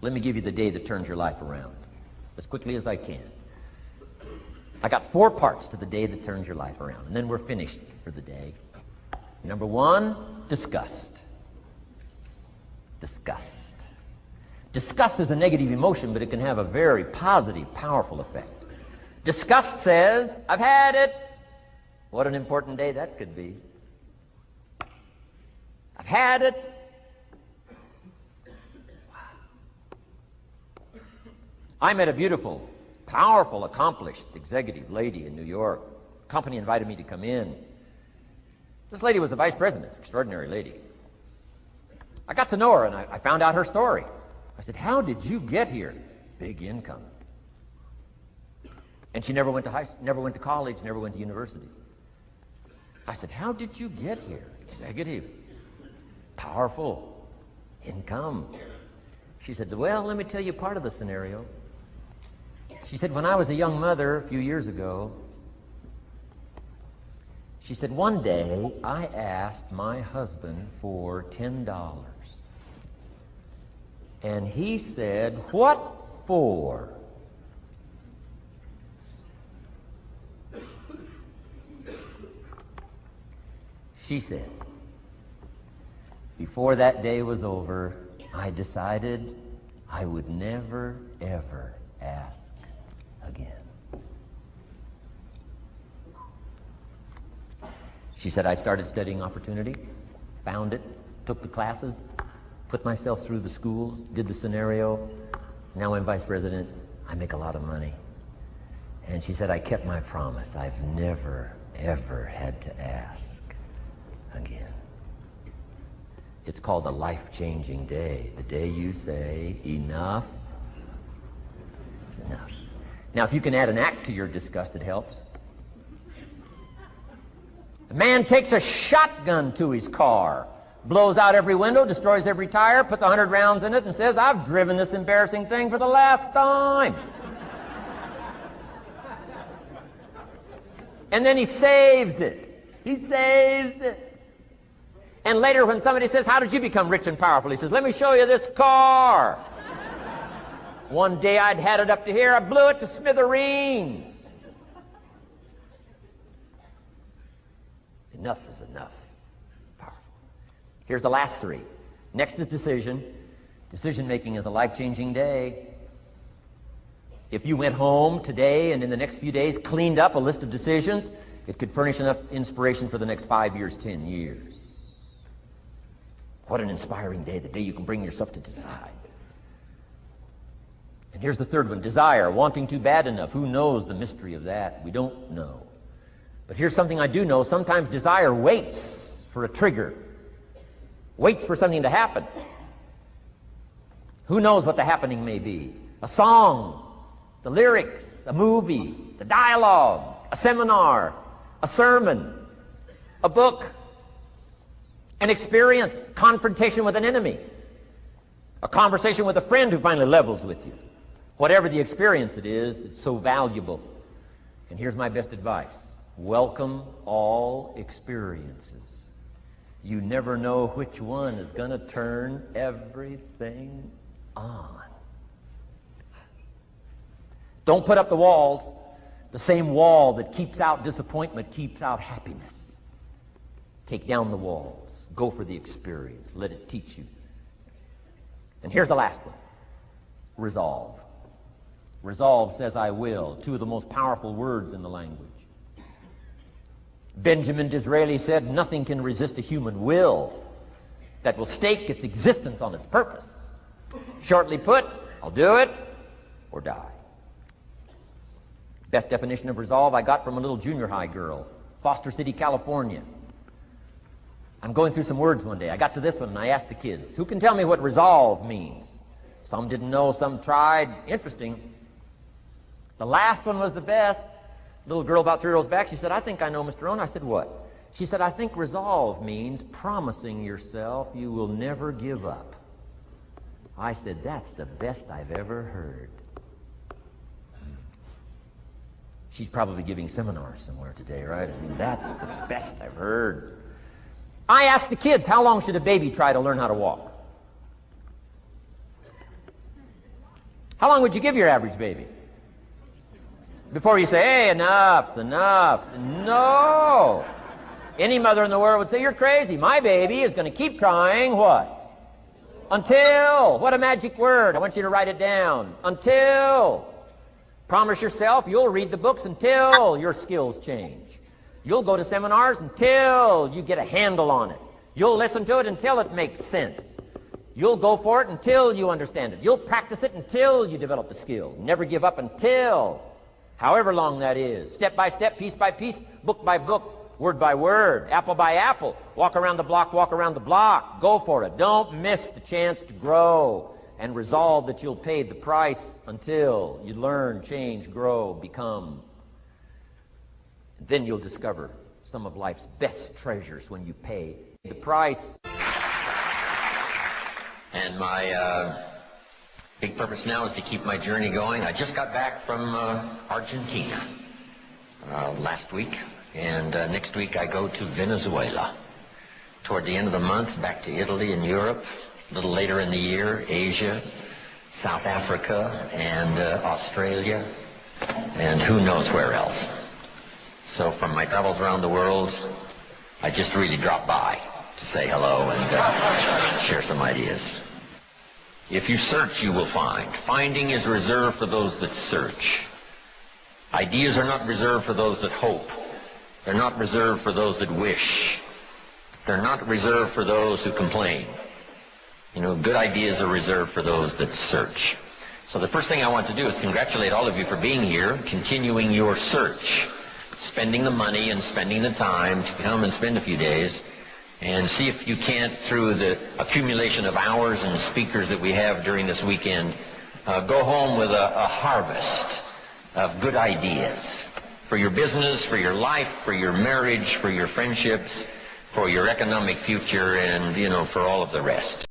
Let me give you the day that turns your life around, as quickly as I can. I got 4 parts to the day that turns your life around, and then we're finished for the day. Number 1, disgust. Disgust. Disgust is a negative emotion, but it can have a very positive, powerful effect. Disgust says, I've had it. What an important day that could be. I've had it. Wow. I met a beautiful, powerful, accomplished executive lady in New York. The company invited me to come in. This lady was a vice president, extraordinary lady. I got to know her, and I found out her story. I said, how did you get here? Big income. And she never went to college, never went to university. I said, how did you get here? Executive, powerful, income. She said, well, let me tell you part of the scenario. She said, when I was a young mother a few years ago, she said, one day I asked my husband for $10. And he said, what for? She said, before that day was over, I decided I would never, ever ask again. She said, I started studying opportunity, found it, took the classes, put myself through the schools, did the scenario. Now I'm vice president. I make a lot of money. And she said, I kept my promise. I've never, ever had to ask again. It's called a life-changing day. The day you say, enough is enough. Now, if you can add an act to your disgust, it helps. A man takes a shotgun to his car, blows out every window, destroys every tire, puts 100 rounds in it, and says, I've driven this embarrassing thing for the last time. And then he saves it. He saves it. And later when somebody says, how did you become rich and powerful? He says, let me show you this car. One day I'd had it up to here, I blew it to smithereens. Enough is enough. Powerful. Here's the last 3. Next is decision. Decision making is a life-changing day. If you went home today and in the next few days cleaned up a list of decisions, it could furnish enough inspiration for the next 5 years, 10 years. What an inspiring day, the day you can bring yourself to decide. And here's the 3rd one, desire, wanting to bad enough. Who knows the mystery of that? We don't know. But here's something I do know. Sometimes desire waits for a trigger, waits for something to happen. Who knows what the happening may be? A song, the lyrics, a movie, the dialogue, a seminar, a sermon, a book, an experience, confrontation with an enemy, a conversation with a friend who finally levels with you. Whatever the experience it is, it's so valuable. And here's my best advice. Welcome all experiences. You never know which one is going to turn everything on. Don't put up the walls. The same wall that keeps out disappointment keeps out happiness. Take down the walls. Go for the experience. Let it teach you. And here's the last one. Resolve. Resolve says I will. 2 of the most powerful words in the language. Benjamin Disraeli said, nothing can resist a human will that will stake its existence on its purpose. Shortly put, I'll do it or die. Best definition of resolve I got from a little junior high girl, Foster City, California. I'm going through some words one day. I got to this one and I asked the kids, who can tell me what resolve means? Some didn't know, some tried. Interesting. The last one was the best. Little girl about 3 rows back, she said, I think I know, Mr. Rohn. I said, what? She said, I think resolve means promising yourself you will never give up. I said, that's the best I've ever heard. She's probably giving seminars somewhere today, right? I mean, that's the best I've heard. I asked the kids, how long should a baby try to learn how to walk? How long would you give your average baby? Before you say, hey, enough's enough. No. Any mother in the world would say, you're crazy. My baby is going to keep trying what? Until. What a magic word. I want you to write it down. Until. Promise yourself you'll read the books until your skills change. You'll go to seminars until you get a handle on it. You'll listen to it until it makes sense. You'll go for it until you understand it. You'll practice it until you develop the skill. Never give up until, however long that is. Step by step, piece by piece, book by book, word by word, apple by apple. Walk around the block, walk around the block. Go for it. Don't miss the chance to grow, and resolve that you'll pay the price until you learn, change, grow, become. Then you'll discover some of life's best treasures when you pay the price. And my big purpose now is to keep my journey going. I just got back from Argentina last week, and next week I go to Venezuela. Toward the end of the month, back to Italy and Europe. A little later in the year, Asia, South Africa, and Australia, and who knows where else. So from my travels around the world, I just really dropped by to say hello and share some ideas. If you search, you will find. Finding is reserved for those that search. Ideas are not reserved for those that hope. They're not reserved for those that wish. They're not reserved for those who complain. You know, good ideas are reserved for those that search. So the first thing I want to do is congratulate all of you for being here, continuing your search, spending the money and spending the time to come and spend a few days, and see if you can't, through the accumulation of hours and speakers that we have during this weekend, go home with a harvest of good ideas for your business, for your life, for your marriage, for your friendships, for your economic future, and, you know, for all of the rest.